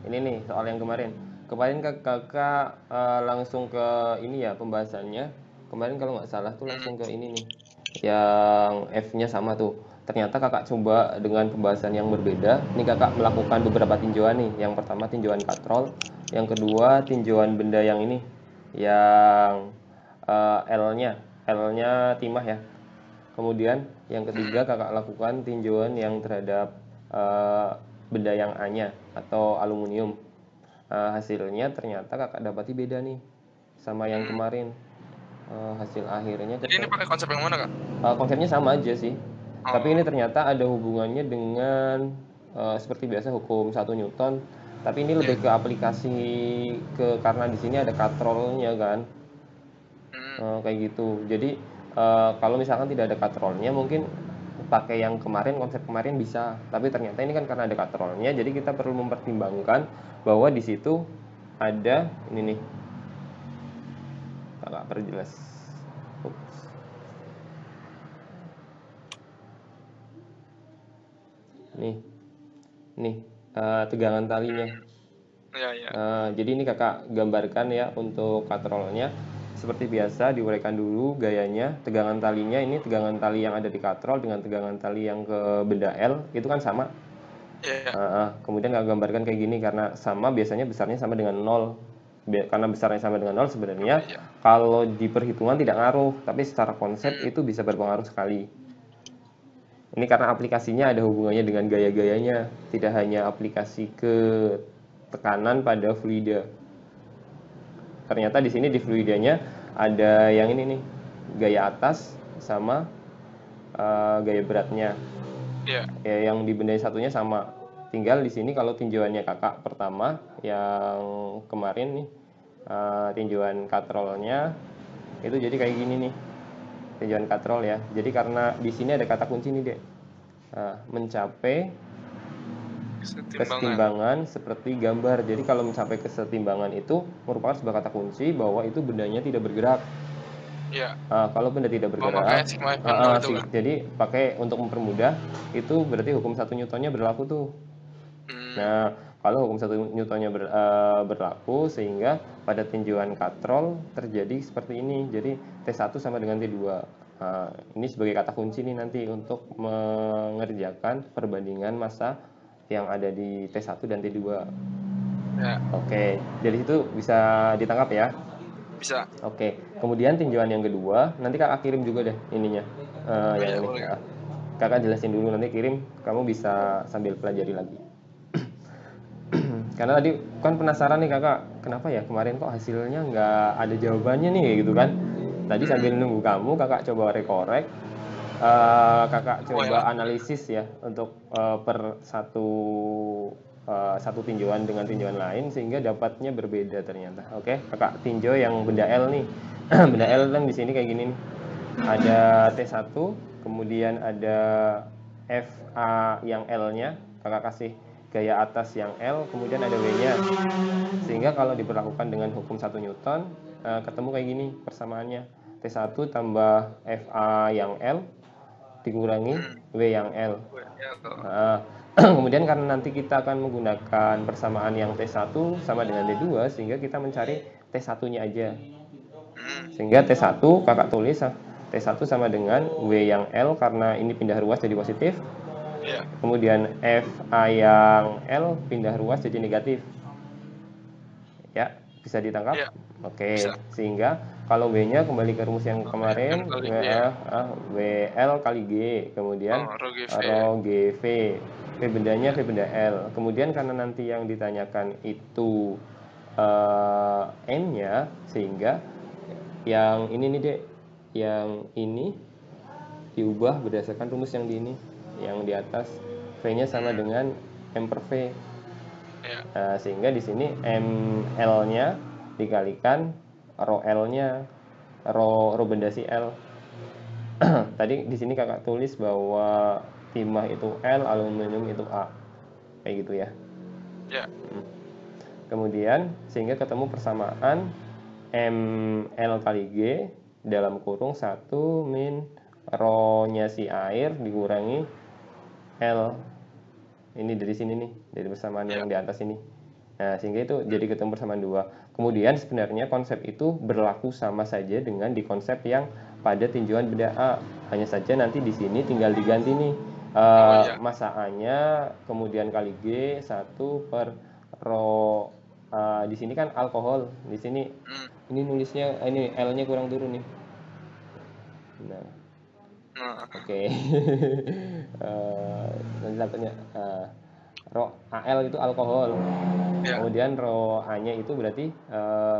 ini nih soal yang kemarin. Kemarin kakak langsung ke ini ya pembahasannya. Kemarin kalau nggak salah tuh langsung ke ini nih, yang F-nya sama tuh. Ternyata kakak coba dengan pembahasan yang berbeda. Ini kakak melakukan beberapa tinjauan nih. Yang pertama tinjauan katrol, yang kedua tinjauan benda yang ini, yang L-nya, L-nya timah ya. Kemudian yang ketiga kakak lakukan tinjauan yang terhadap eh, benda yang A-nya atau aluminium. Hasilnya ternyata kakak dapati beda nih sama yang kemarin. Hasil akhirnya Jadi ini pakai konsep yang mana, Kak? konsepnya sama aja sih. Tapi ini Oh, ternyata ada hubungannya dengan seperti biasa hukum 1 Newton. Tapi ini iya. lebih ke aplikasi karena di sini ada katrolnya kan. Hmm, Kayak gitu. Jadi kalau misalkan tidak ada katrolnya mungkin pakai yang kemarin, konsep kemarin bisa. Tapi ternyata ini kan karena ada katrolnya, jadi kita perlu mempertimbangkan bahwa di situ ada ini nih, kakak perjelas. Ups. Nih, nih tegangan talinya. iya, iya. Jadi ini kakak gambarkan ya untuk katrolnya. Seperti biasa diuraikan dulu gayanya, tegangan talinya ini tegangan tali yang ada di katrol dengan tegangan tali yang ke benda L itu kan sama. Iya, Kemudian kakak gambarkan kayak gini karena sama biasanya besarnya sama dengan nol. Karena besarnya sama dengan nol sebenarnya iya. kalau di perhitungan tidak ngaruh, tapi secara konsep Hmm, itu bisa berpengaruh sekali. Ini karena aplikasinya ada hubungannya dengan gaya-gayanya, tidak hanya aplikasi ke tekanan pada fluida. Ternyata di sini di fluidanya ada yang ini nih, gaya atas sama gaya beratnya. iya. Ya, yang di benda satunya sama. Tinggal di sini kalau tinjauannya kakak pertama yang kemarin nih, tinjauan katrolnya itu jadi kayak gini nih, tinjauan katrol ya. Jadi karena di sini ada kata kunci nih dek. Mencapai Kesetimbangan. kesetimbangan seperti gambar. Jadi kalau mencapai kesetimbangan itu merupakan sebuah kata kunci bahwa itu bendanya tidak bergerak. Iya. Kalau benda tidak Oh, bergerak, makanya sigma F-nya 0 itu sih. kan? Jadi pakai untuk mempermudah itu berarti hukum 1 Newtonnya berlaku tuh. Hmm, Nah, kalau hukum 1 Newtonnya berlaku sehingga pada tinjauan katrol terjadi seperti ini. Jadi T1 sama dengan T2. Ini sebagai kata kunci nih nanti untuk mengerjakan perbandingan massa yang ada di T1 dan T2. ya. Oke, jadi itu bisa ditangkap ya. Bisa. Oke, kemudian tinjauan yang kedua, nanti kakak kirim juga deh ininya, Oh yang iya, ini. boleh, Kak. Kakak jelasin dulu nanti kirim, kamu bisa sambil pelajari lagi. Karena tadi kan penasaran nih kakak, kenapa ya kemarin kok hasilnya nggak ada jawabannya nih gitu kan? Tadi sambil Hmm. nunggu kamu, kakak coba rekorek, kakak Oh ya. coba analisis ya untuk per satu tinjauan dengan tinjauan lain sehingga dapatnya berbeda ternyata. Oke, kakak tinjau yang benda L nih. Benda Hmm. L kan di sini kayak gini nih. Ada T1, kemudian ada FA yang L-nya, kakak kasih gaya atas yang L, kemudian ada W-nya. Sehingga kalau diberlakukan dengan hukum 1 Newton, ketemu kayak gini persamaannya. T1 tambah FA yang L dikurangi Hmm. W yang L. Well. Nah, kemudian karena nanti kita akan menggunakan persamaan yang T1 sama dengan T2 sehingga kita mencari T1-nya aja. Hmm. Sehingga T1 kakak tulis T1 sama dengan W yang L karena ini pindah ruas jadi positif. Iya. Kemudian FA yang L pindah ruas jadi negatif. Ya, bisa ditangkap? Iya, bisa. Oke, sehingga kalau W-nya kembali ke rumus yang M kemarin, kali G ya. WL kali G, kemudian Oh, rho GV ya. rho GV, V bendanya Iya. V benda L. Kemudian karena nanti yang ditanyakan itu N-nya, sehingga yang ini nih dek, yang ini diubah berdasarkan rumus yang di ini, yang di atas. V-nya sama Hmm. dengan M per V. Iya. Sehingga di sini ML-nya dikalikan rho L-nya, rho benda si L. Tadi di sini kakak tulis bahwa timah itu L, aluminium itu A. Kayak gitu ya. Iya. Kemudian sehingga ketemu persamaan ML kali G dalam kurung 1 min rho-nya si air dikurangi L. Ini dari sini nih, dari persamaan Iya. yang di atas ini. Nah, sehingga itu jadi ketemu persamaan 2. Kemudian sebenarnya konsep itu berlaku sama saja dengan di konsep yang pada tinjauan benda A. Hanya saja nanti di sini tinggal diganti nih Oh iya. massa A-nya kemudian kali G 1 per rho di sini kan alkohol. Di sini Hmm. ini nulisnya ini L-nya kurang turun nih. Nah, Nah, oke. Nanti takutnya rho Al itu alkohol. ya. Kemudian rho A-nya itu berarti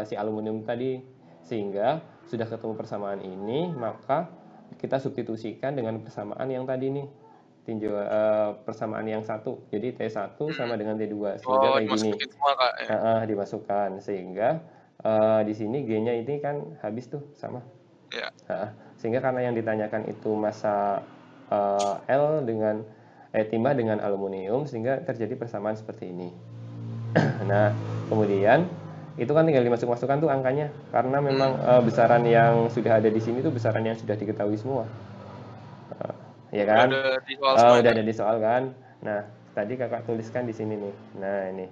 si aluminium tadi. Sehingga sudah ketemu persamaan ini, maka kita substitusikan dengan persamaan yang tadi nih. Tinjau persamaan yang satu. Jadi T1 Hmm. sama dengan T2. Sehingga Oh, kayak gini. dimasukin semua Kak ya. Dimasukkan. Sehingga di sini G-nya ini kan habis tuh sama. Ya. Sehingga karena yang ditanyakan itu massa L dengan timah dengan aluminium, sehingga terjadi persamaan seperti ini. Nah, kemudian itu kan tinggal dimasuk-masukkan tuh angkanya, karena memang besaran yang sudah ada di sini tuh besaran yang sudah diketahui semua, ya Udah kan? ada di soal semua ya Udah Kak. ada di soal kan? Nah, tadi kakak tuliskan di sini nih. Nah, ini.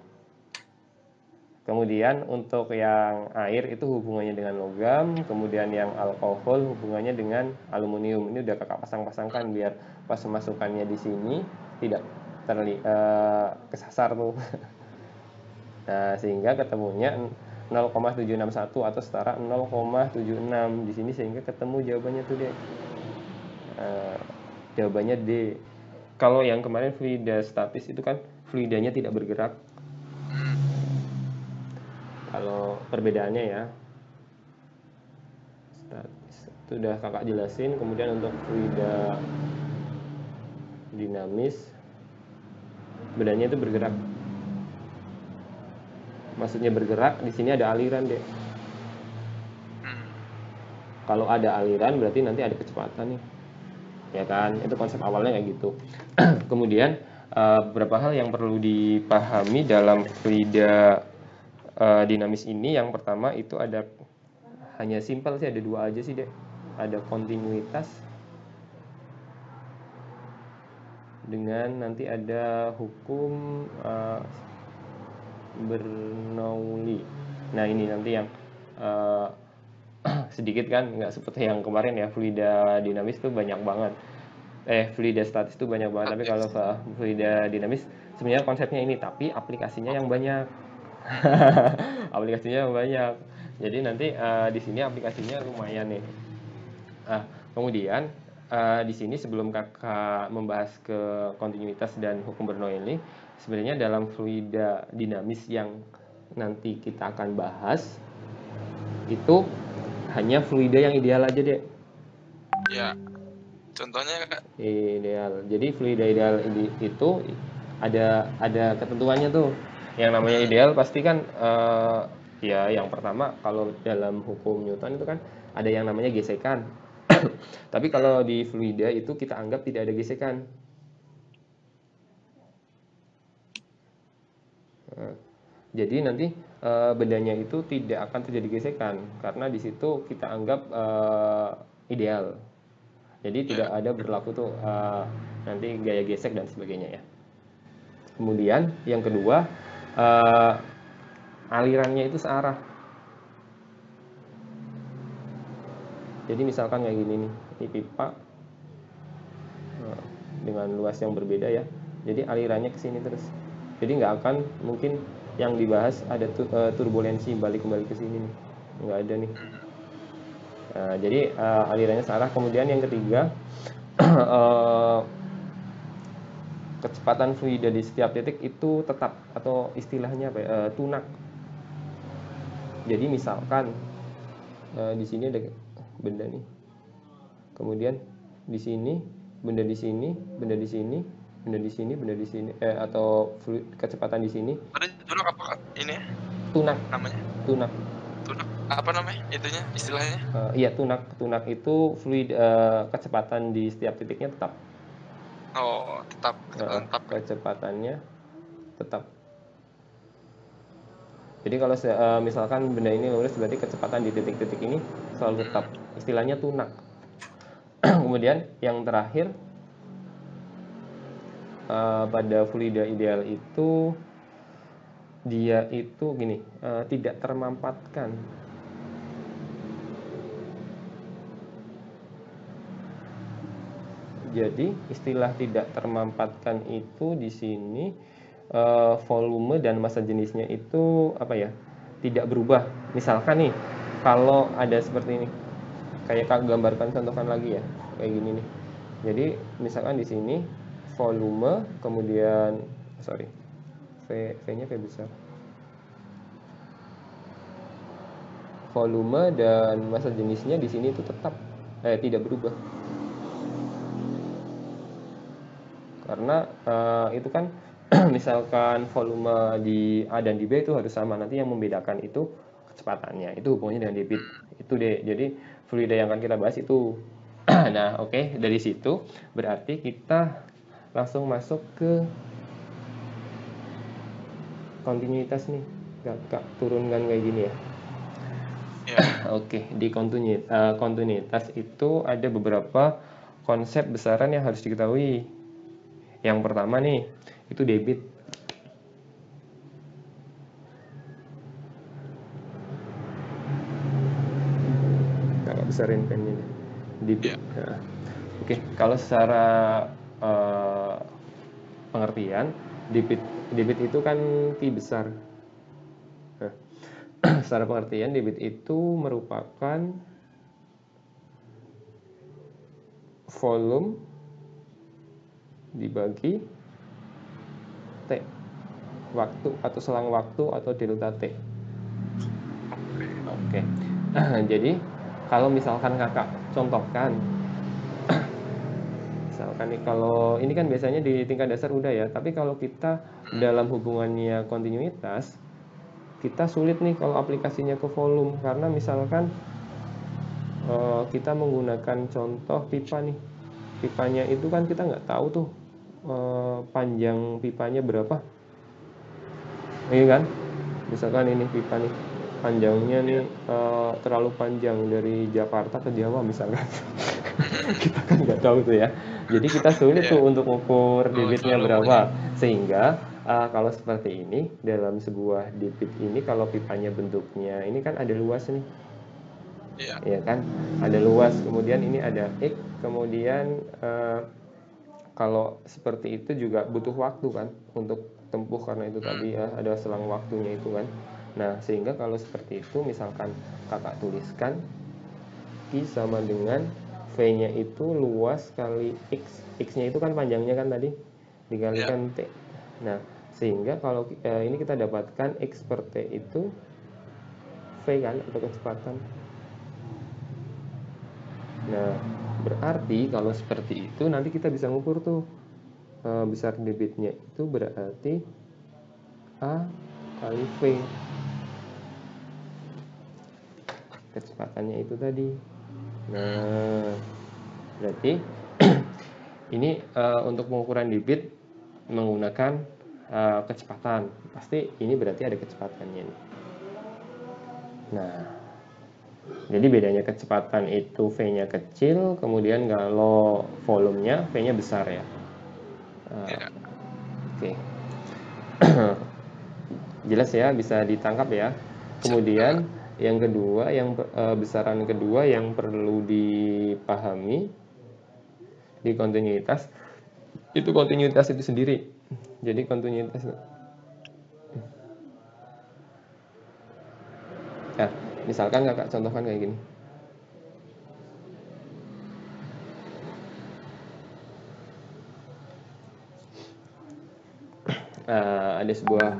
Kemudian untuk yang air itu hubungannya dengan logam, kemudian yang alkohol hubungannya dengan aluminium. Ini udah kakak pasang-pasangkan biar pas masukannya di sini tidak kesasar tuh. Nah, sehingga ketemunya 0,761 atau setara 0,76 di sini, sehingga ketemu jawabannya tuh deh. Jawabannya D. Kalau yang kemarin fluida statis itu kan fluidanya tidak bergerak. Kalau perbedaannya ya, statis itu udah kakak jelasin. Kemudian untuk fluida dinamis, bedanya itu bergerak. Maksudnya bergerak di sini ada aliran deh. Kalau ada aliran berarti nanti ada kecepatan nih, ya kan? Itu konsep awalnya kayak gitu. Kemudian beberapa hal yang perlu dipahami dalam fluida dinamis ini. Yang pertama itu ada, hanya simpel sih, ada dua aja sih deh. Ada kontinuitas dengan nanti ada hukum Bernoulli. Nah, ini nanti yang sedikit kan, nggak seperti yang kemarin ya, fluida dinamis tuh banyak banget. Fluida statis tuh banyak banget, tapi kalau fluida dinamis sebenarnya konsepnya ini, tapi aplikasinya yang banyak. Aplikasinya yang banyak. Jadi nanti di sini aplikasinya lumayan nih. Kemudian di sini sebelum kakak membahas ke kontinuitas dan hukum Bernoulli, sebenarnya dalam fluida dinamis yang nanti kita akan bahas itu hanya fluida yang ideal aja deh. Ya. Contohnya Kak. Ideal. Jadi fluida ideal itu ada ketentuannya tuh. Yang namanya ideal pasti kan ya yang pertama kalau dalam hukum Newton itu kan ada yang namanya gesekan. Tapi kalau di fluida itu kita anggap tidak ada gesekan. Jadi nanti bendanya itu tidak akan terjadi gesekan karena di situ kita anggap ideal. Jadi tidak ada berlaku tuh nanti gaya gesek dan sebagainya ya. Kemudian yang kedua alirannya itu searah. Jadi misalkan kayak gini nih, ini pipa dengan luas yang berbeda ya. Jadi alirannya ke sini terus. Jadi nggak akan mungkin yang dibahas ada turbulensi balik kembali ke sini nih, nggak ada nih. Jadi alirannya searah. Kemudian yang ketiga kecepatan fluida di setiap titik itu tetap, atau istilahnya apa ya, tunak. Jadi misalkan di sini ada benda nih, kemudian di sini benda di sini, benda di sini, benda di sini, benda di sini, atau kecepatan di sini. Tadi tunak apa Kak? Ini Tunak. namanya? Tunak. Tunak apa namanya? Itunya istilahnya? Iya, tunak. Tunak itu fluid kecepatan di setiap titiknya tetap. Oh, tetap tetap. Kecepatannya tetap. Jadi kalau misalkan benda ini lurus, berarti kecepatan di titik-titik ini selalu tetap. Istilahnya tunak. Kemudian yang terakhir pada fluida ideal itu dia itu gini, tidak termampatkan. Jadi istilah tidak termampatkan itu di sini volume dan massa jenisnya itu apa ya? Tidak berubah. Misalkan nih, kalau ada seperti ini, kayak Kak gambarkan, contohkan lagi ya, kayak gini nih. Jadi misalkan di sini volume, kemudian sorry, V-nya V besar. Volume dan massa jenisnya di sini itu tetap tidak berubah. Karena itu kan misalkan volume di A dan di B itu harus sama, nanti yang membedakan itu kecepatannya, itu hubungannya dengan debit. Itu deh, jadi fluida yang akan kita bahas itu. Nah, oke, dari situ berarti kita langsung masuk ke kontinuitas nih. Kak turunkan kayak gini ya. Oke, di kontinuitas itu ada beberapa konsep besaran yang harus diketahui. Yang pertama nih, itu debit. Kakak besarin pennya nih. Debit. Nah, oke, kalau secara pengertian, debit itu kan pi besar. Nah, secara pengertian debit itu merupakan volume dibagi T, waktu atau selang waktu atau delta T. Oke. Jadi kalau misalkan kakak contohkan, misalkan nih, kalau ini kan biasanya di tingkat dasar udah ya, tapi kalau kita dalam hubungannya kontinuitas, kita sulit nih kalau aplikasinya ke volume, karena misalkan kita menggunakan contoh pipa nih, pipanya itu kan kita nggak tahu tuh panjang pipanya berapa, iya kan? Misalkan ini pipa nih, panjangnya nih terlalu panjang dari Jakarta ke Jawa misalkan. Kita kan nggak tahu tuh ya, jadi kita sulit tuh untuk ukur debitnya berapa, sehingga kalau seperti ini dalam sebuah debit ini, kalau pipanya bentuknya ini kan ada luas nih, ya kan, ada luas, kemudian ini ada X, kemudian kalau seperti itu juga butuh waktu kan untuk tempuh, karena itu tadi ya ada selang waktunya itu kan. Nah, sehingga kalau seperti itu misalkan kakak tuliskan I sama dengan V-nya itu luas kali X. X-nya itu kan panjangnya kan tadi, dikalikan T. Nah, sehingga kalau ini kita dapatkan X per T itu V kan, atau kecepatan. Nah, berarti kalau seperti itu nanti kita bisa ngukur tuh besar debitnya itu berarti A kali V, kecepatannya itu tadi. Nah, berarti ini untuk pengukuran debit menggunakan kecepatan, pasti ini berarti ada kecepatannya nih. Nah, jadi bedanya kecepatan itu V-nya kecil, kemudian kalau volumenya V-nya besar ya. Oke. Jelas ya, bisa ditangkap ya. Kemudian yang kedua, yang besaran kedua yang perlu dipahami di kontinuitas, itu kontinuitas itu sendiri. Jadi kontinuitas, ya misalkan kakak contohkan kayak gini. Ada sebuah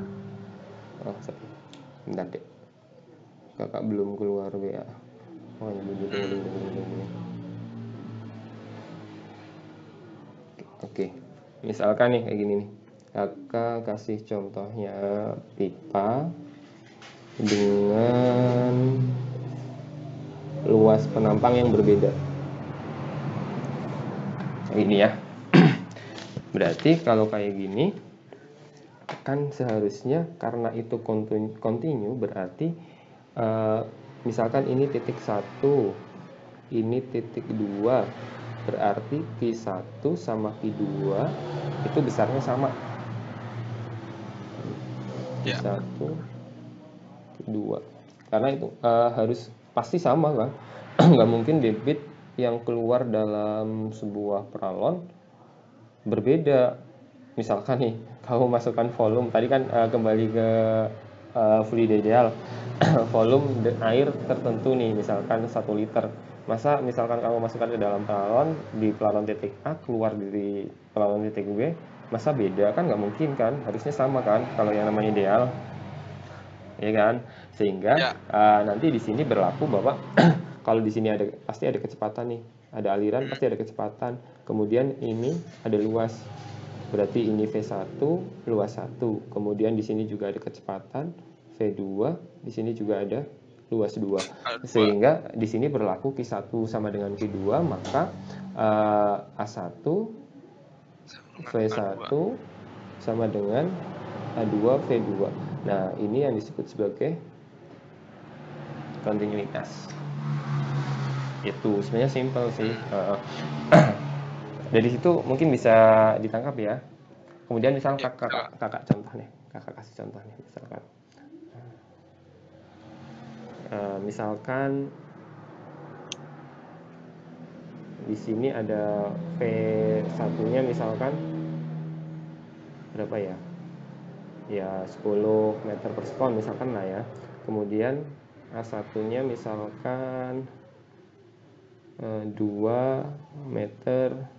bentar deh, kakak belum keluar WA. Oh ini begini. Oke, misalkan nih kayak gini nih, kakak kasih contohnya pipa dengan luas penampang yang berbeda kayak gini ya. Berarti kalau kayak gini kan seharusnya, karena itu kontinu, berarti misalkan ini titik 1, ini titik 2, berarti Q1 sama Q2 itu besarnya sama. Ya. Q1, Q2. Karena itu harus pasti sama kan. Nggak mungkin debit yang keluar dalam sebuah pralon berbeda. Misalkan nih, kamu masukkan volume, tadi kan kembali ke fluid ideal, volume air tertentu nih, misalkan 1 liter. Masa misalkan kamu masukkan ke dalam pralon, di pralon titik A, keluar dari pralon titik B, masa beda? Kan nggak mungkin kan, harusnya sama kan, kalau yang namanya ideal. Ya kan? Sehingga Ya. nanti di sini berlaku bahwa kalau di sini ada pasti ada kecepatan nih, ada aliran pasti ada kecepatan. Kemudian ini ada luas. Berarti ini V1, luas 1. Kemudian di sini juga ada kecepatan V2, di sini juga ada luas 2. Ada 2. Sehingga di sini berlaku Q1 sama dengan Q2, maka A1 V1 sama dengan A2 V2. Nah, ini yang disebut sebagai kontinuitas. Itu sebenarnya simple sih. Dari situ mungkin bisa ditangkap ya. Kemudian misal Ya, kakak contoh nih, kakak kasih contoh nih, misalkan di sini ada V1-nya misalkan berapa ya? Ya 10 meter per sekon misalkan lah ya. Kemudian A1-nya misalkan 2 meter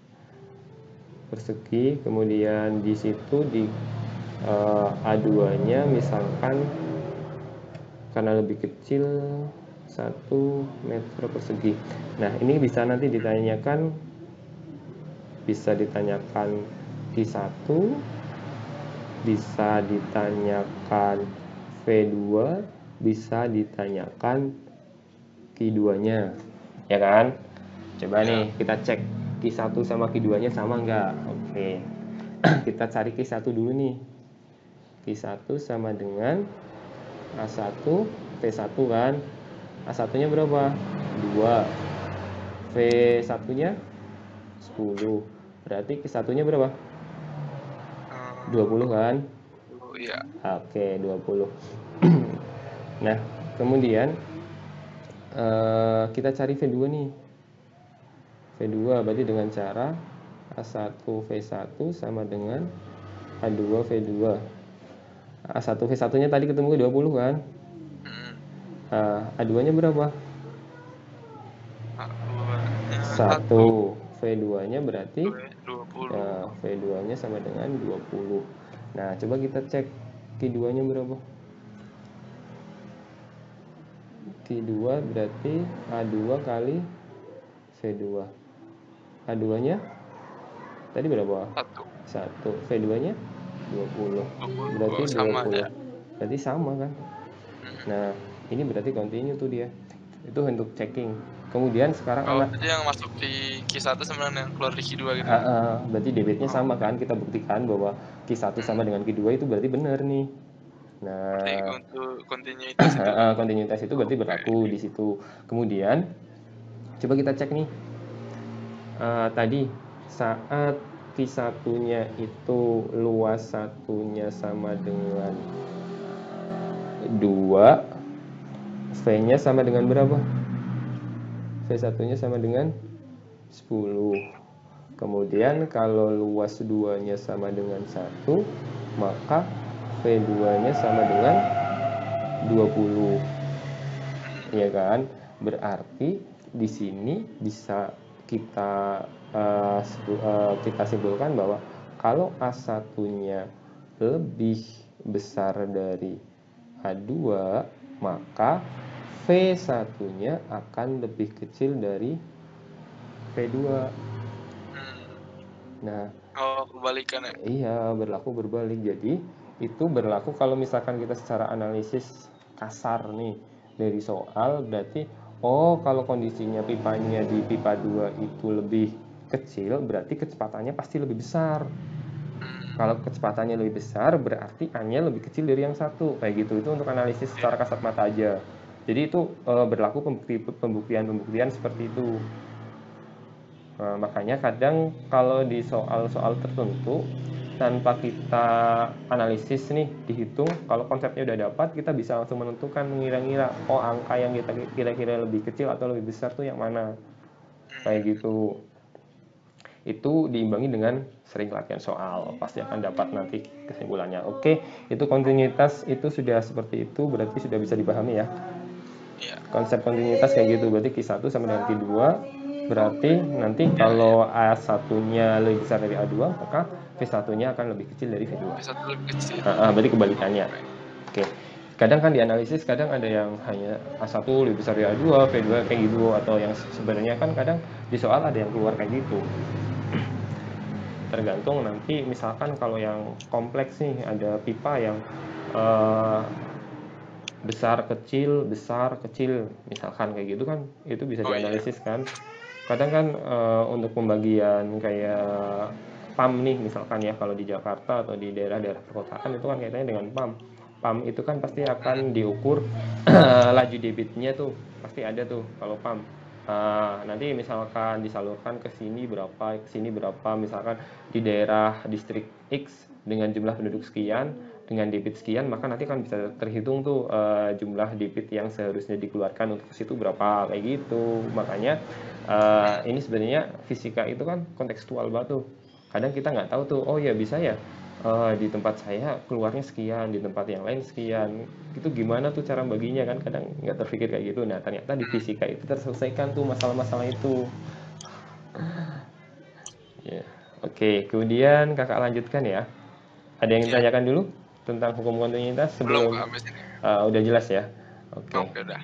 persegi, kemudian di situ di A2-nya misalkan karena lebih kecil 1 meter persegi. Nah, ini bisa nanti ditanyakan, bisa ditanyakan Q1, bisa ditanyakan V2, bisa ditanyakan Q2-nya, ya kan? Coba nih kita cek Q1 sama Q2-nya sama nggak? Oke. Kita cari Q1 dulu nih. Q1 sama dengan A1 V1 kan. A1-nya berapa? 2. V1-nya 10. Berarti Q1-nya berapa? 20 kan? Iya. Oke, 20. Nah, kemudian kita cari V2 nih. V2 berarti dengan cara A1 V1 sama dengan A2 V2. A1 V1-nya tadi ketemu 20 kan? A2-nya berapa? A2-nya 1. V2-nya berarti 20. V2-nya sama dengan 20. Nah, coba kita cek Q2-nya berapa? Q2 berarti A2 kali V2. A2-nya tadi berapa? 1. V2-nya 20. Berarti 20. Sama ya. Berarti sama kan? Nah, ini berarti continue tuh dia. Itu untuk checking. Kemudian sekarang Jadi yang masuk di Q1 sama yang keluar di Q2 gitu. berarti debitnya sama kan? Kita buktikan bahwa Q1 sama dengan Q2 itu berarti benar nih. Nah, Berarti untuk kontinuitas itu. kontinuitas itu berarti berlaku di situ. Kemudian coba kita cek nih. Tadi saat Q1-nya itu luas satunya sama dengan 2, V-nya sama dengan berapa? V1-nya sama dengan 10. Kemudian kalau luas 2-nya sama dengan 1, maka V2-nya sama dengan 20. Ya kan? Berarti di sini bisa kita simpulkan bahwa kalau A1-nya lebih besar dari A2, maka V1-nya akan lebih kecil dari V2. Nah, kebalikan ya. iya, berlaku berbalik. Jadi, itu berlaku kalau misalkan kita secara analisis kasar nih dari soal, berarti kalau kondisinya pipanya di pipa 2 itu lebih kecil, berarti kecepatannya pasti lebih besar. Kalau kecepatannya lebih besar, berarti A-nya lebih kecil dari yang satu. Kayak gitu, itu untuk analisis secara kasat mata aja. Jadi itu berlaku pembuktian seperti itu. Makanya kadang kalau di soal-soal tertentu tanpa kita analisis nih, dihitung, kalau konsepnya udah dapat, kita bisa langsung menentukan, mengira-ngira, oh angka yang kita kira-kira lebih kecil atau lebih besar tuh yang mana, kayak gitu. Itu diimbangi dengan sering latihan soal, pasti akan dapat nanti kesimpulannya. Oke, itu kontinuitas itu sudah seperti itu, berarti sudah bisa dipahami ya. Iya. Konsep kontinuitas kayak gitu, berarti Q1 sama dengan Q2, berarti nanti kalau A1-nya lebih besar dari A2, maka V1-nya akan lebih kecil dari V2. V1 lebih kecil. Berarti kebalikannya. Oke. Kadang kan dianalisis, kadang ada yang hanya A1 lebih besar dari A2, V2 kayak gitu, atau yang sebenarnya kan kadang di soal ada yang keluar kayak gitu. Tergantung nanti, misalkan kalau yang kompleks nih, ada pipa yang besar kecil misalkan kayak gitu kan, itu bisa dianalisis kan. Kadang kan untuk pembagian kayak PAM nih misalkan ya, kalau di Jakarta atau di daerah-daerah perkotaan itu kan kaitannya dengan PAM itu kan pasti akan diukur laju debitnya tuh pasti ada tuh kalau PAM. Nanti misalkan disalurkan ke sini berapa, ke sini berapa, misalkan di daerah distrik X dengan jumlah penduduk sekian, dengan debit sekian, maka nanti kan bisa terhitung tuh jumlah debit yang seharusnya dikeluarkan untuk ke situ berapa, kayak gitu. Makanya ini sebenarnya fisika itu kan kontekstual banget tuh. Kadang kita nggak tahu tuh, oh ya bisa ya di tempat saya keluarnya sekian, di tempat yang lain sekian. Itu gimana tuh cara baginya kan, kadang nggak terpikir kayak gitu. Nah ternyata di fisika itu terselesaikan tuh masalah-masalah itu. Ya. Oke, kemudian kakak lanjutkan ya. Ada yang ditanyakan dulu tentang hukum kontinuitas Belum sebelum? Kak, abis ini. Udah jelas ya. Oke. Oke, udah.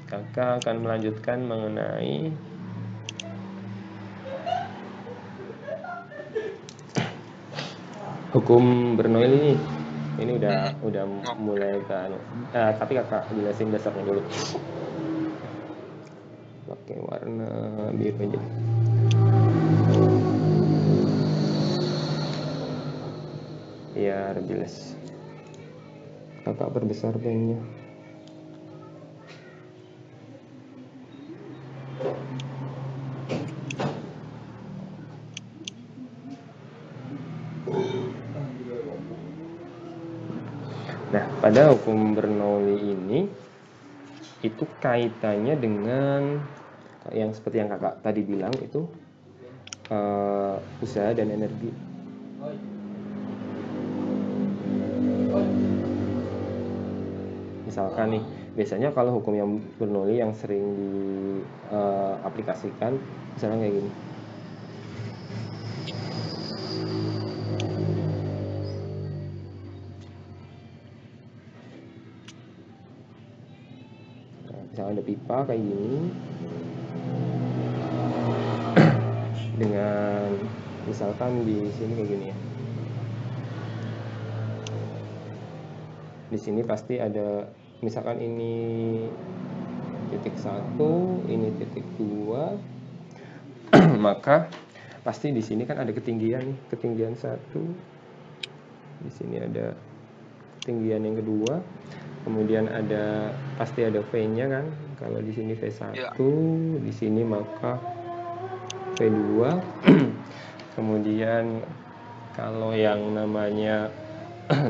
Kakak akan melanjutkan mengenai hukum Bernoulli ini udah mulai kan. Tapi kakak jelasin dasarnya dulu. Pakai warna biru aja. Biar jelas. Kakak perbesar pennya. Nah, pada hukum Bernoulli ini itu kaitannya dengan yang seperti yang kakak tadi bilang itu usaha dan energi. Misalkan nih, biasanya kalau hukum yang Bernoulli yang sering diaplikasikan, misalnya kayak gini. Misalnya ada pipa kayak gini dengan misalkan di sini kayak gini ya. Di sini pasti ada, misalkan ini titik 1, ini titik 2, maka pasti di sini kan ada ketinggian nih, ketinggian 1. Di sini ada ketinggian yang kedua. Kemudian pasti ada V-nya kan. Kalau di sini V1, di sini maka V2. Kemudian kalau yang namanya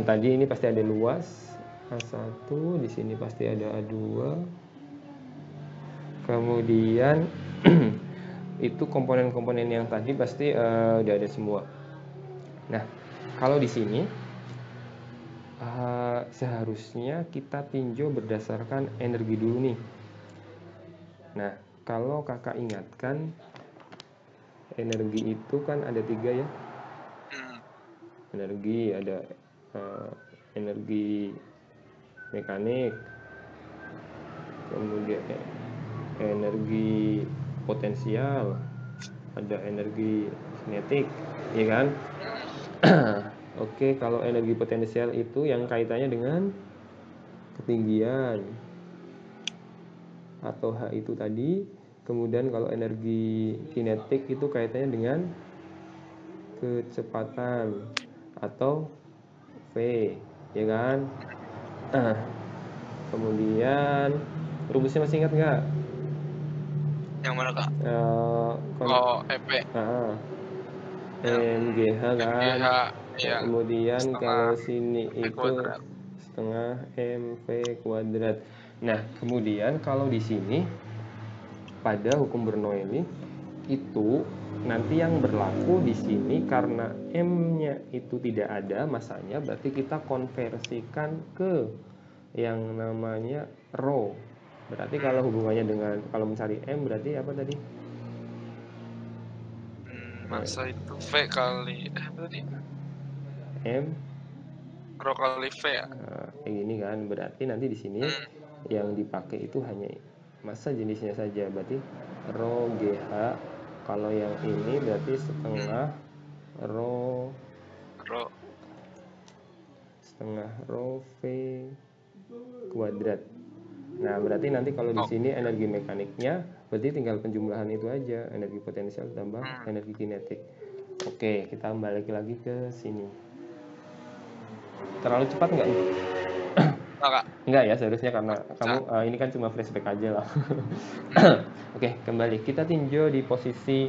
tadi ini pasti ada luas A1, di sini pasti ada A2. Kemudian itu komponen-komponen yang tadi pasti udah ada semua. Nah, kalau di sini seharusnya kita tinjau berdasarkan energi dulu nih. Nah, kalau kakak ingatkan, energi itu kan ada 3 ya. Energi ada energi mekanik, kemudian energi potensial, ada energi kinetik, ya kan? Oke, kalau energi potensial itu yang kaitannya dengan ketinggian atau H itu tadi. Kemudian kalau energi kinetik itu kaitannya dengan kecepatan atau V, ya kan? Kemudian rumusnya masih ingat nggak? Yang mana Kak? EP. MGH kan? MGH Iya. Kemudian Setengah kalau sini V itu kuadrat. setengah mv kuadrat. Nah, kemudian kalau di sini pada hukum Bernoulli itu nanti yang berlaku di sini karena m-nya itu tidak ada masanya, berarti kita konversikan ke yang namanya rho. Berarti kalau hubungannya dengan kalau mencari m berarti apa tadi? Masa itu V kali apa tadi? M Rho kali V ya? kayak gini kan. Berarti nanti di sini yang dipakai itu hanya massa jenisnya saja. Berarti rho GH. Kalau yang ini berarti setengah rho V kuadrat. Nah, berarti nanti kalau di sini energi mekaniknya berarti tinggal penjumlahan itu aja, energi potensial tambah energi kinetik. Oke, kita balik lagi ke sini. Terlalu cepat nggak nih? Enggak ya, seharusnya karena kamu ini kan cuma flashback aja lah. Oke, kembali. Kita tinjau di posisi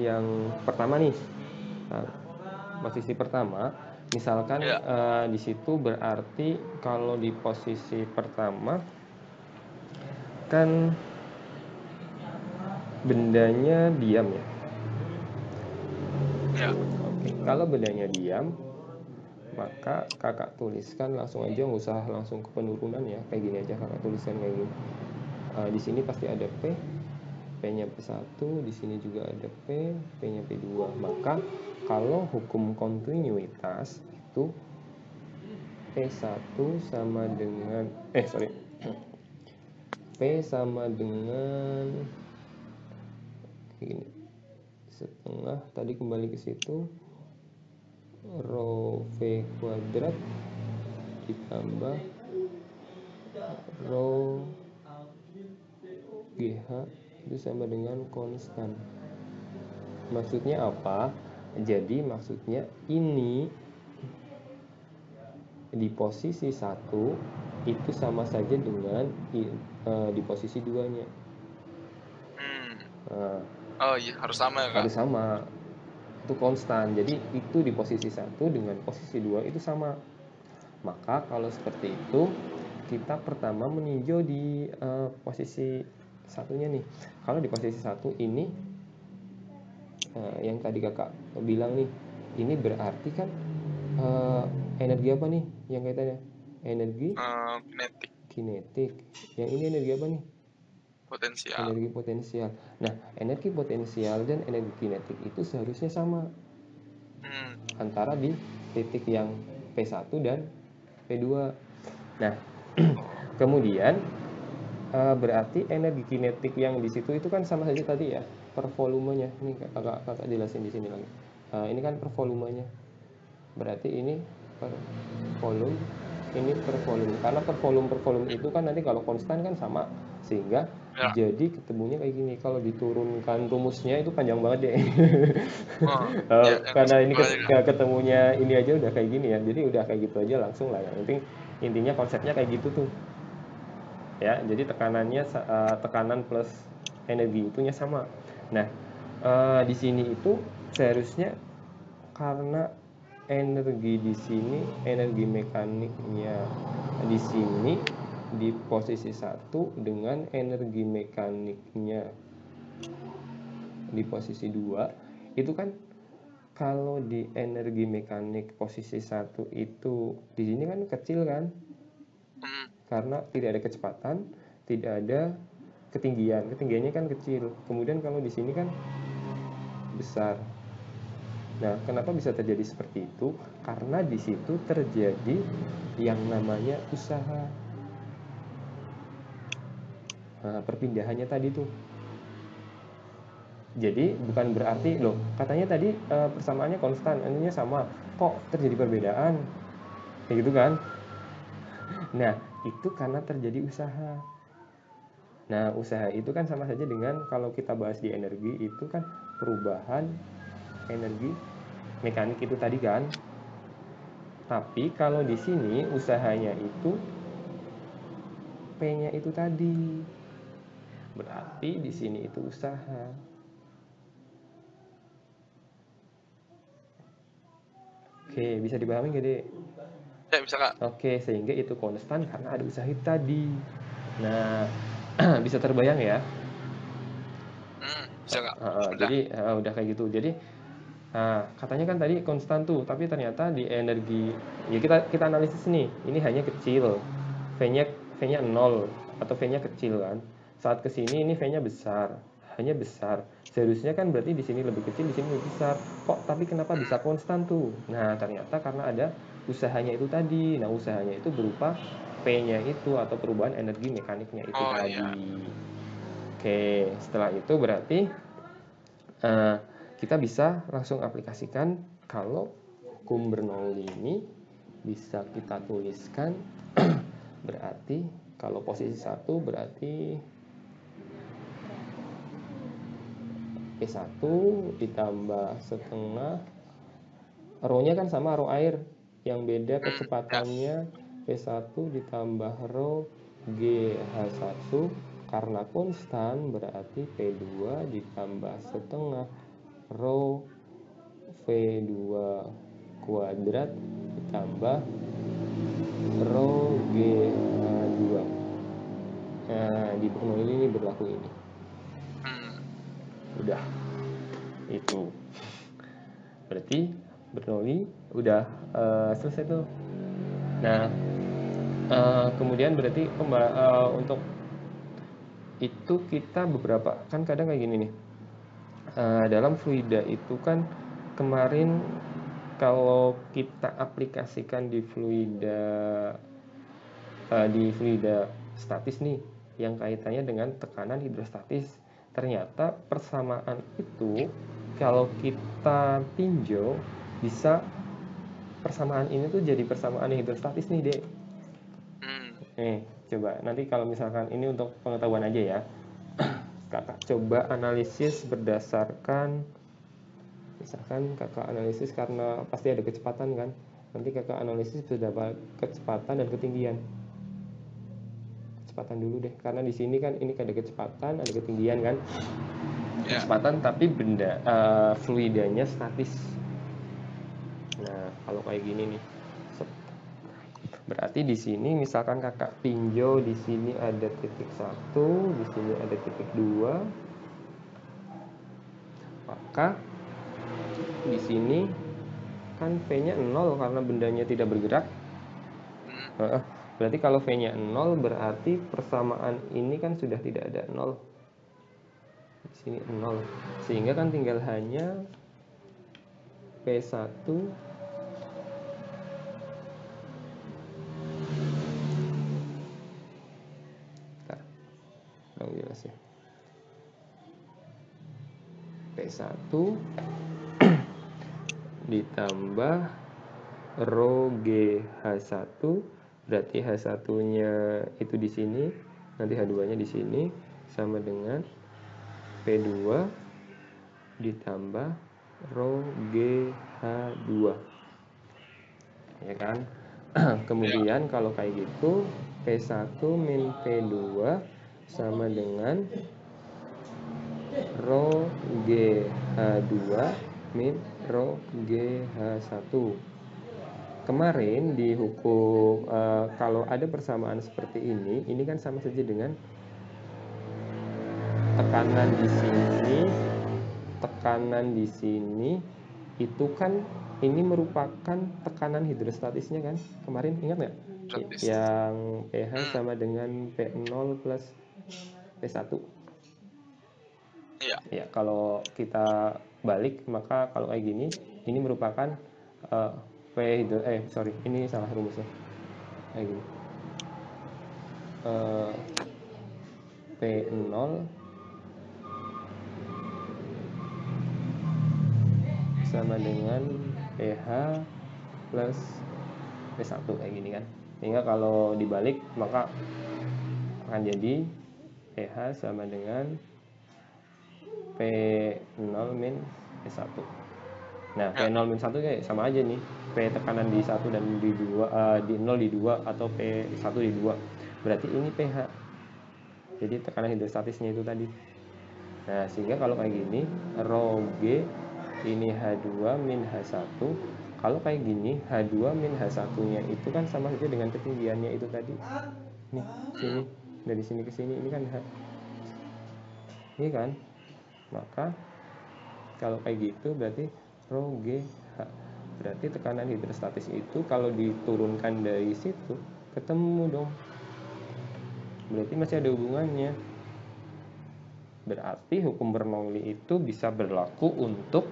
yang pertama nih. Posisi pertama, misalkan di situ berarti kalau di posisi pertama kan bendanya diam ya. Oke, kalau bendanya diam, maka kakak tuliskan langsung aja, nggak usah langsung ke penurunan ya, kayak gini aja kakak tuliskan kayak gini. Di sini pasti ada P-nya P1, di sini juga ada P-nya P2. Maka kalau hukum kontinuitas itu P1 sama dengan P sama dengan gini, setengah tadi kembali ke situ rho V kuadrat ditambah rho GH itu sama dengan konstan. Maksudnya apa? Jadi maksudnya ini di posisi 1 itu sama saja dengan di posisi 2-nya. Oh iya, harus sama ya, Kak? Harus sama. Itu konstan. Jadi itu di posisi 1 dengan posisi 2 itu sama. Maka kalau seperti itu, kita pertama meninjau di posisi satunya nih. Kalau di posisi 1 ini yang tadi kakak bilang nih, ini berarti kan energi apa nih yang kaitannya? Energi kinetik. Yang ini energi apa nih? Potensial. Energi potensial. Nah, energi potensial dan energi kinetik itu seharusnya sama antara di titik yang P1 dan P2. Nah, kemudian berarti energi kinetik yang di situ itu kan sama saja tadi ya, per volumenya. Ini kakak jelasin di sini lagi. Ini kan per volumenya. Berarti ini per volume, ini per volume. Karena per volume itu kan nanti kalau konstan kan sama, sehingga jadi ketemunya kayak gini. Kalau diturunkan rumusnya itu panjang banget deh. Karena ini ketemunya ini aja udah kayak gini ya. Jadi udah kayak gitu aja langsung lah. Yang penting intinya konsepnya kayak gitu tuh. Ya, jadi tekanannya tekanan plus energi itunya sama. Nah, di sini itu seharusnya karena energi di sini, energi mekaniknya di sini di posisi 1 dengan energi mekaniknya di posisi 2 itu kan kalau di energi mekanik posisi 1 itu di sini kan kecil kan, karena tidak ada kecepatan, tidak ada ketinggiannya kan kecil. Kemudian kalau di sini kan besar. Nah, kenapa bisa terjadi seperti itu? Karena di situ terjadi yang namanya usaha. Nah, perpindahannya tadi tuh. Jadi bukan berarti loh, katanya tadi persamaannya konstan, artinya sama. Kok terjadi perbedaan? Kayak gitu kan? Nah, itu karena terjadi usaha. Nah, usaha itu kan sama saja dengan kalau kita bahas di energi itu kan perubahan energi mekanik itu tadi kan. Tapi kalau di sini usahanya itu P-nya itu tadi. Berarti di sini itu usaha. Oke, bisa dipahami nggak, Dek? Ya, bisa Kak. Oke, sehingga itu konstan karena ada usaha itu tadi. Nah, bisa terbayang ya? Bisa Kak. Udah. Jadi udah kayak gitu. Jadi katanya kan tadi konstan tuh, tapi ternyata di energi ya kita kita analisis nih, ini hanya kecil. V-nya V-nya 0 atau V-nya kecil kan. Saat ke sini ini V-nya besar, hanya besar. Seharusnya kan berarti di sini lebih kecil, di sini lebih besar. Kok tapi kenapa bisa konstan tuh? Nah, ternyata karena ada usahanya itu tadi. Nah, usahanya itu berupa P-nya itu atau perubahan energi mekaniknya itu Oh iya. tadi. Oke, setelah itu berarti eh, kita bisa langsung aplikasikan kalau hukum Bernoulli ini bisa kita tuliskan berarti kalau posisi 1 berarti P1 ditambah setengah rho-nya kan sama rho air yang beda Ya. kecepatannya P1 ditambah rho GH1 karena konstan berarti P2 ditambah setengah rho V2 kuadrat ditambah rho GH2. Nah, di Bernoulli ini berlaku ini. Udah. Itu. Berarti Bernoulli udah selesai tuh. Nah, kemudian berarti untuk itu kita beberapa kan kadang kayak gini nih. Dalam fluida itu kan kemarin kalau kita aplikasikan di fluida statis nih yang kaitannya dengan tekanan hidrostatis, ternyata persamaan itu kalau kita tinjau bisa persamaan ini tuh jadi persamaan hidrostatis nih, Dek. Coba nanti kalau misalkan ini untuk pengetahuan aja ya, kakak coba analisis berdasarkan misalkan kakak analisis karena pasti ada kecepatan kan, nanti kakak analisis berdasarkan kecepatan dan ketinggian. Kecepatan dulu deh, karena di sini kan ini ada kecepatan ada ketinggian kan. Kecepatan tapi benda fluidanya statis. Nah, kalau kayak gini nih, berarti di sini misalkan kakak tinjau di sini ada titik 1, di sini ada titik 2, maka di sini kan V-nya 0 karena bendanya tidak bergerak. Berarti kalau V-nya 0 berarti persamaan ini kan sudah tidak ada 0. Di sini 0. Sehingga kan tinggal hanya P1 jelas ya. P1 ditambah rho GH1 berarti H1-nya itu di sini, nanti H2-nya di sini sama dengan P2 ditambah rho GH2. Ya kan? Kemudian kalau kayak gitu P1 min P2 sama dengan rho GH2 min rho GH1. Kemarin di hukum kalau ada persamaan seperti ini kan sama saja dengan tekanan di sini itu kan ini merupakan tekanan hidrostatisnya kan. Kemarin ingat nggak? Yang pH sama dengan P0 plus P1. Ya, kalau kita balik maka kalau kayak gini ini merupakan ini salah rumusnya. Kayak gini. P0 sama dengan pH plus P1 kayak gini kan. Sehingga kalau dibalik maka akan jadi pH sama dengan P0 min P1. Nah, P0 min 1 kayak sama aja nih. P tekanan di 1 dan di 2 di 0 di 2 atau P1 di 2. Berarti ini pH. Jadi tekanan hidrostatisnya itu tadi. Nah, sehingga kalau kayak gini rho G ini H2 min H1 kalau kayak gini H2 min H1 nya itu kan sama saja dengan ketinggiannya itu tadi nih, sini dari sini ke sini ini kan H, ini kan, maka kalau kayak gitu berarti rho G H, berarti tekanan hidrostatis itu kalau diturunkan dari situ ketemu dong, berarti masih ada hubungannya. Berarti hukum Bernoulli itu bisa berlaku untuk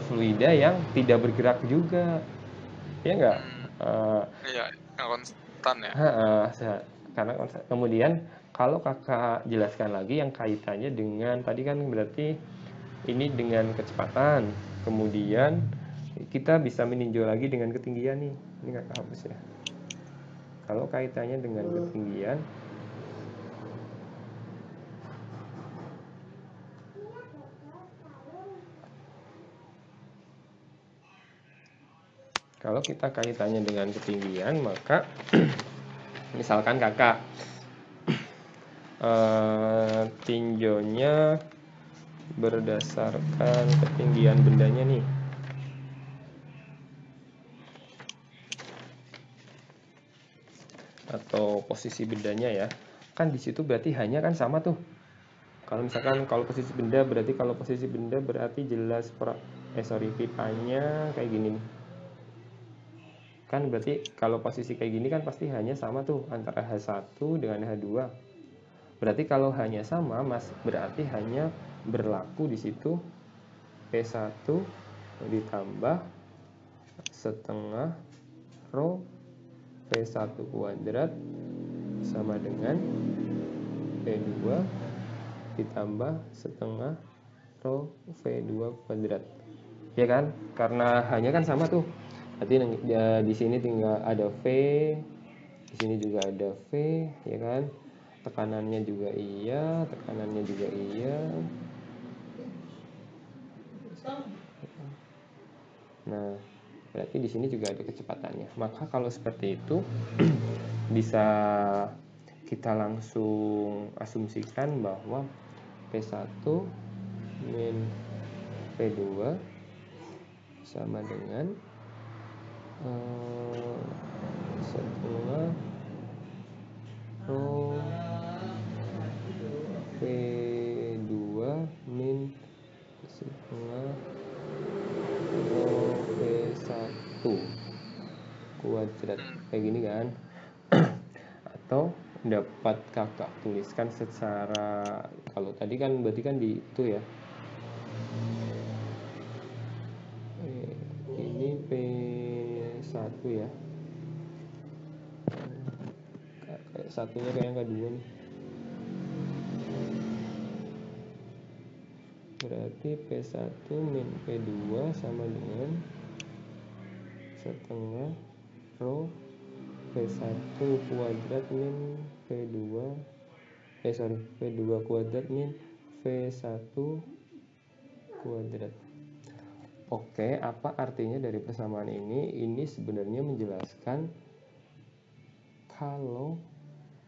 fluida yang tidak bergerak juga, ya enggak? Iya, yang konstan ya. Karena kemudian kalau kakak jelaskan lagi yang kaitannya dengan tadi kan berarti ini dengan kecepatan, kemudian kita bisa meninjau lagi dengan ketinggian nih, ini kakak hapus ya. Kalau kaitannya dengan ketinggian, kalau kita kaitannya dengan ketinggian, maka misalkan kakak tinjaunya berdasarkan ketinggian bendanya nih. Atau posisi bendanya ya. Kan di situ berarti hanya kan sama tuh. Kalau misalkan kalau posisi benda berarti jelas pipanya kayak gini nih. Kan berarti kalau posisi kayak gini kan pasti hanya sama tuh antara H1 dengan H2. Berarti kalau hanya sama, Mas, berarti hanya berlaku di situ P1 ditambah setengah rho P1 kuadrat sama dengan P2 ditambah setengah rho V2 kuadrat. Ya kan? Karena hanya kan sama tuh. Berarti di sini tinggal ada V, di sini juga ada V, ya kan? Tekanannya juga iya, tekanannya juga iya. Nah, berarti di sini juga ada kecepatannya. Maka kalau seperti itu bisa kita langsung asumsikan bahwa P1 min P2 sama dengan setengah rho P2 min setengah rho P1 kuadrat, kayak gini kan. Atau dapat kakak tuliskan secara, kalau tadi kan berarti kan di itu ya, ini P1 ya, kayak satunya kayak yang kedua nih, berarti P1 min P2 sama dengan setengah rho P1 kuadrat min P2 P2 kuadrat min V1 kuadrat. Oke, apa artinya dari persamaan ini? Ini sebenarnya menjelaskan kalau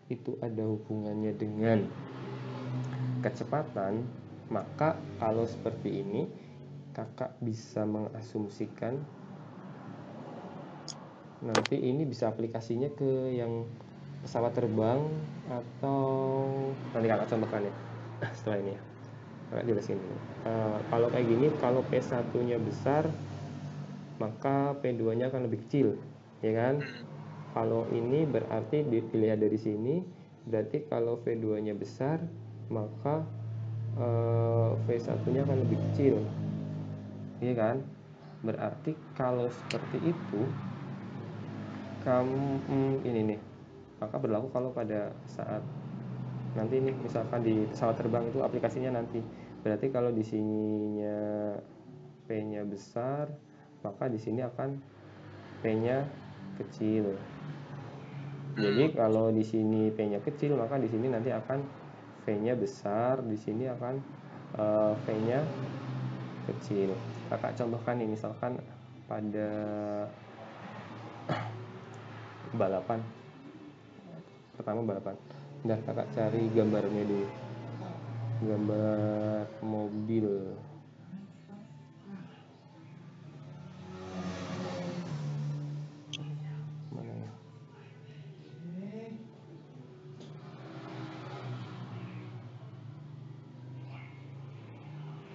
itu ada hubungannya dengan kecepatan, maka kalau seperti ini kakak bisa mengasumsikan nanti ini bisa aplikasinya ke yang pesawat terbang atau nanti kakak contohkan ya setelah ini ya. Kakak jelasin. Kalau kayak gini, kalau P1 nya besar maka P2 nya akan lebih kecil, ya kan? Kalau ini berarti dilihat dari sini, berarti kalau V2 nya besar maka V1 nya akan lebih kecil, ya kan? Berarti kalau seperti itu kamu ini nih, maka berlaku kalau pada saat nanti nih, misalkan di pesawat terbang itu aplikasinya nanti. Berarti kalau di sininya P-nya besar, maka di sini akan P-nya kecil. Jadi kalau di sini P-nya kecil, maka di sini nanti akan V-nya besar, di sini akan V-nya kecil. Kakak contohkan nih, misalkan pada balapan. Pertama balapan. Bentar, kakak cari gambarnya dulu. Gambar mobil.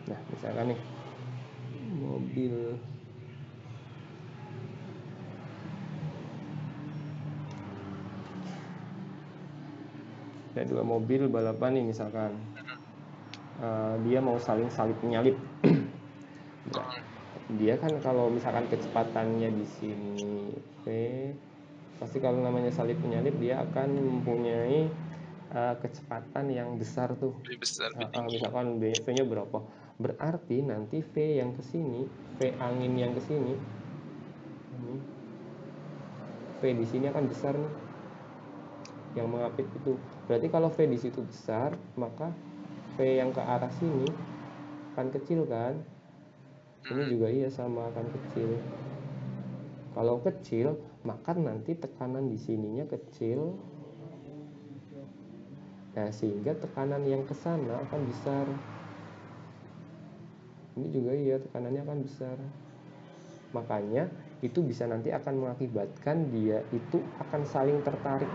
Nah, misalkan nih mobil ada 2 mobil balapan nih misalkan. Dia mau saling salip menyalip. Dia kan kalau misalkan kecepatannya di sini V, pasti kalau namanya salip menyalip dia akan mempunyai kecepatan yang besar tuh. Lebih besar, lebih tinggi. Misalkan V-nya berapa? Berarti nanti V yang kesini, V angin yang kesini, V di sini akan besar nih, yang mengapit itu. Berarti kalau V di situ besar, maka V yang ke arah sini akan kecil kan? Ini juga iya sama, akan kecil. Kalau kecil, maka nanti tekanan di sininya kecil. Nah, sehingga tekanan yang ke sana akan besar. Ini juga iya, tekanannya akan besar. Makanya itu bisa nanti akan mengakibatkan dia itu akan saling tertarik